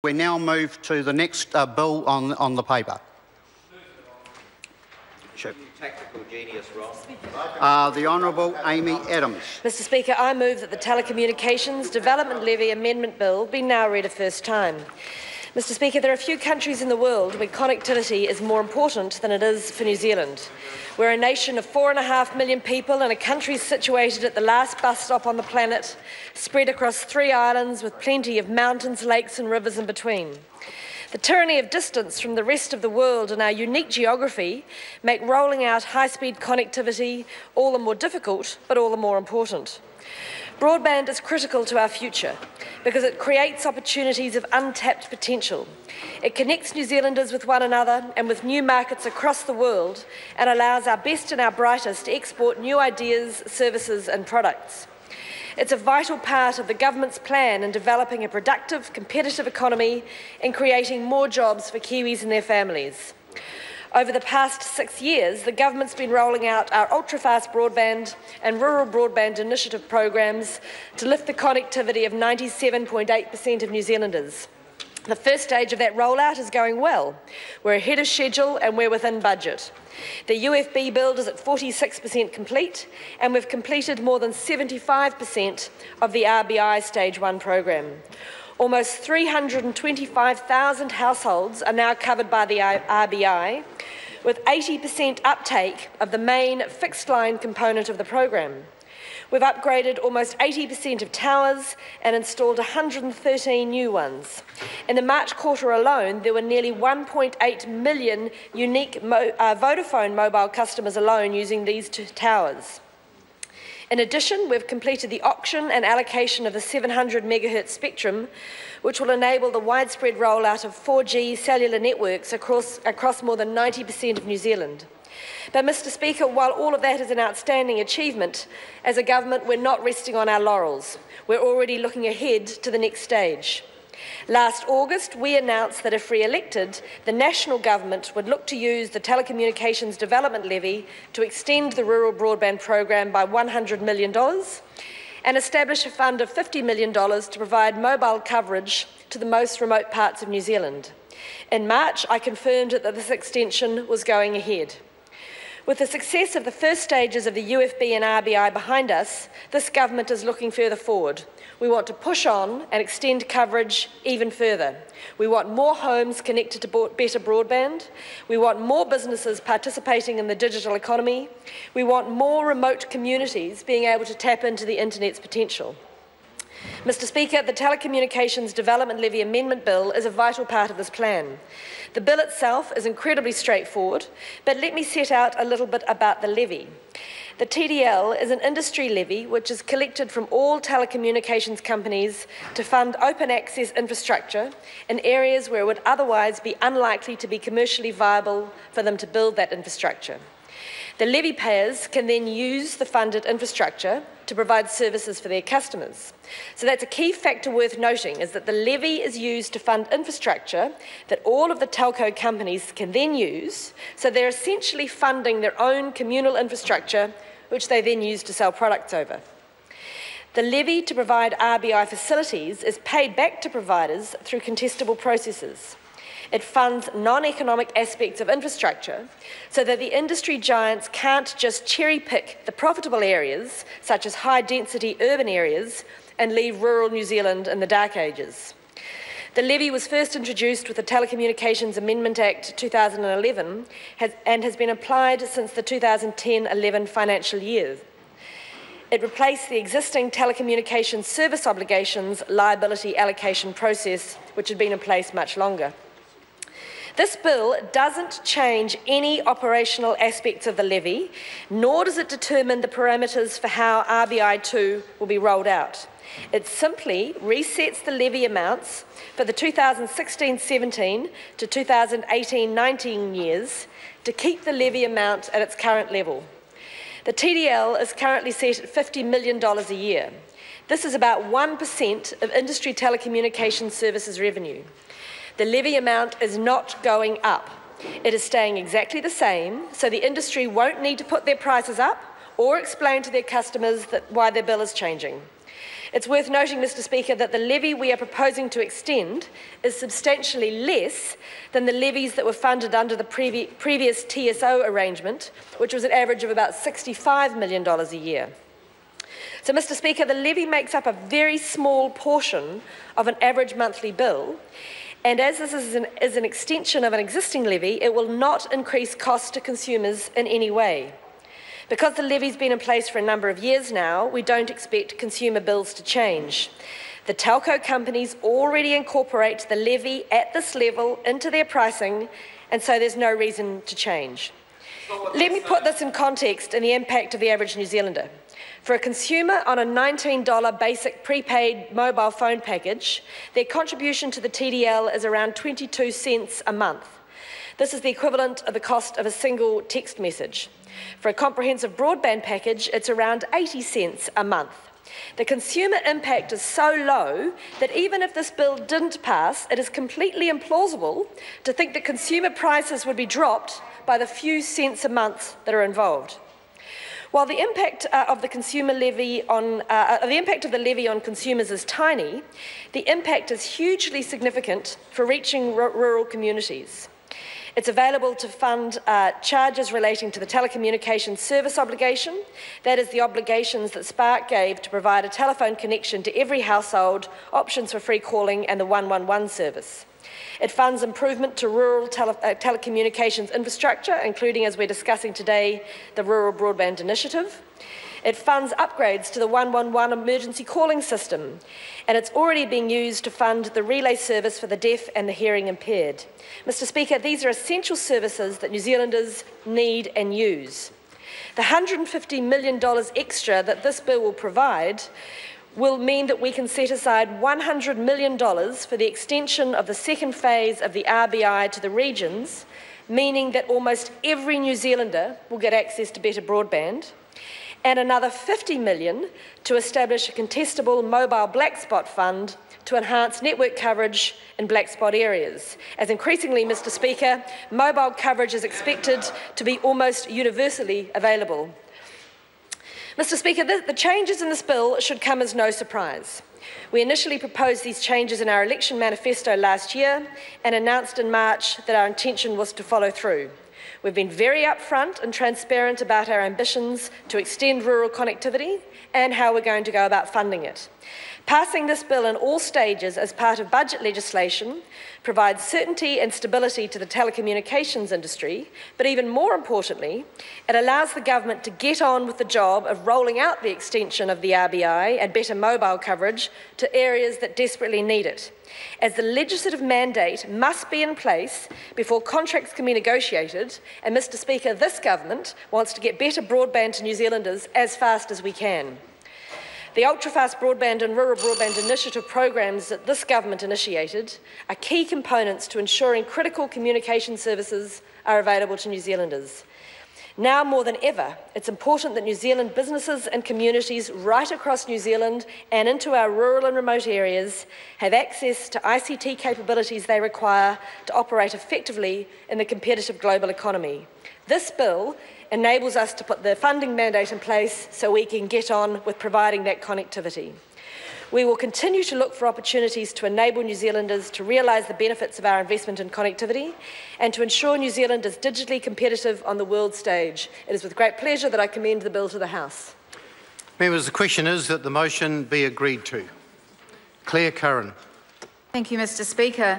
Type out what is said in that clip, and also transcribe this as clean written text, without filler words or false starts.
We now move to the next bill on the paper. Sure. Tactical genius, Ron. The Honourable Amy Adams. Mr Speaker, I move that the Telecommunications Development Levy Amendment Bill be now read a first time. Mr Speaker, there are few countries in the world where connectivity is more important than it is for New Zealand. We're a nation of 4.5 million people in a country situated at the last bus stop on the planet, spread across 3 islands with plenty of mountains, lakes and rivers in between. The tyranny of distance from the rest of the world and our unique geography make rolling out high-speed connectivity all the more difficult, but all the more important. Broadband is critical to our future because it creates opportunities of untapped potential. It connects New Zealanders with one another and with new markets across the world and allows our best and our brightest to export new ideas, services and products. It's a vital part of the government's plan in developing a productive, competitive economy and creating more jobs for Kiwis and their families. Over the past 6 years, the government's been rolling out our ultra-fast broadband and rural broadband initiative programs to lift the connectivity of 97.8% of New Zealanders. The first stage of that rollout is going well. We're ahead of schedule and we're within budget. The UFB build is at 46% complete, and we've completed more than 75% of the RBI Stage 1 program. Almost 325,000 households are now covered by the RBI, with 80% uptake of the main fixed-line component of the program. We've upgraded almost 80% of towers and installed 113 new ones. In the March quarter alone, there were nearly 1.8 million unique Vodafone mobile customers alone using these 2 towers. In addition, we've completed the auction and allocation of the 700 MHz spectrum, which will enable the widespread rollout of 4G cellular networks across more than 90% of New Zealand. But, Mr Speaker, while all of that is an outstanding achievement, as a government we're not resting on our laurels. We're already looking ahead to the next stage. Last August, we announced that if re-elected, the national government would look to use the Telecommunications Development Levy to extend the rural broadband program by $100 million and establish a fund of $50 million to provide mobile coverage to the most remote parts of New Zealand. In March, I confirmed that this extension was going ahead. With the success of the first stages of the UFB and RBI behind us, this government is looking further forward. We want to push on and extend coverage even further. We want more homes connected to better broadband. We want more businesses participating in the digital economy. We want more remote communities being able to tap into the internet's potential. Mr Speaker, the Telecommunications Development Levy Amendment Bill is a vital part of this plan. The bill itself is incredibly straightforward, but let me set out a little bit about the levy. The TDL is an industry levy which is collected from all telecommunications companies to fund open access infrastructure in areas where it would otherwise be unlikely to be commercially viable for them to build that infrastructure. The levy payers can then use the funded infrastructure to provide services for their customers. So that's a key factor worth noting, is that the levy is used to fund infrastructure that all of the telco companies can then use, so they're essentially funding their own communal infrastructure, which they then use to sell products over. The levy to provide RBI facilities is paid back to providers through contestable processes. It funds non-economic aspects of infrastructure so that the industry giants can't just cherry-pick the profitable areas, such as high-density urban areas, and leave rural New Zealand in the dark ages. The levy was first introduced with the Telecommunications Amendment Act 2011 and has been applied since the 2010-11 financial year. It replaced the existing telecommunications service obligations liability allocation process, which had been in place much longer. This bill doesn't change any operational aspects of the levy, nor does it determine the parameters for how RBI2 will be rolled out. It simply resets the levy amounts for the 2016-17 to 2018-19 years to keep the levy amount at its current level. The TDL is currently set at $50 million a year. This is about 1% of industry telecommunications services revenue. The levy amount is not going up. It is staying exactly the same, so the industry won't need to put their prices up or explain to their customers why their bill is changing. It's worth noting, Mr Speaker, that the levy we are proposing to extend is substantially less than the levies that were funded under the previous TSO arrangement, which was an average of about $65 million a year. So, Mr Speaker, the levy makes up a very small portion of an average monthly bill, and as this is an extension of an existing levy, it will not increase costs to consumers in any way. Because the levy's been in place for a number of years now, we don't expect consumer bills to change. The telco companies already incorporate the levy at this level into their pricing, and so there's no reason to change. Let me put this in context in the impact of the average New Zealander. For a consumer on a $19 basic prepaid mobile phone package, their contribution to the TDL is around 22 cents a month. This is the equivalent of the cost of a single text message. For a comprehensive broadband package, it's around 80 cents a month. The consumer impact is so low that even if this bill didn't pass, it is completely implausible to think that consumer prices would be dropped by the few cents a month that are involved. While the impact of the levy on consumers is tiny, the impact is hugely significant for reaching rural communities. It's available to fund charges relating to the telecommunications service obligation. That is the obligations that Spark gave to provide a telephone connection to every household, options for free calling and the 111 service. It funds improvement to rural telecommunications infrastructure, including, as we're discussing today, the Rural Broadband Initiative. It funds upgrades to the 111 emergency calling system, and it's already being used to fund the relay service for the deaf and the hearing impaired. Mr Speaker, these are essential services that New Zealanders need and use. The $150 million extra that this bill will provide will mean that we can set aside $100 million for the extension of the second phase of the RBI to the regions, meaning that almost every New Zealander will get access to better broadband, and another $50 million to establish a contestable mobile black spot fund to enhance network coverage in black spot areas. As increasingly, Mr Speaker, mobile coverage is expected to be almost universally available. Mr Speaker, the changes in this bill should come as no surprise. We initially proposed these changes in our election manifesto last year and announced in March that our intention was to follow through. We've been very upfront and transparent about our ambitions to extend rural connectivity and how we're going to go about funding it. Passing this bill in all stages as part of budget legislation provides certainty and stability to the telecommunications industry, but even more importantly, it allows the government to get on with the job of rolling out the extension of the RBI and better mobile coverage to areas that desperately need it, as the legislative mandate must be in place before contracts can be negotiated, and Mr Speaker, this government wants to get better broadband to New Zealanders as fast as we can. The ultra-fast broadband and rural broadband initiative programs that this government initiated are key components to ensuring critical communication services are available to New Zealanders. Now more than ever, it's important that New Zealand businesses and communities right across New Zealand and into our rural and remote areas have access to ICT capabilities they require to operate effectively in the competitive global economy. This bill enables us to put the funding mandate in place so we can get on with providing that connectivity. We will continue to look for opportunities to enable New Zealanders to realise the benefits of our investment in connectivity and to ensure New Zealand is digitally competitive on the world stage. It is with great pleasure that I commend the bill to the House. Members, the question is that the motion be agreed to. Claire Curran. Thank you, Mr Speaker.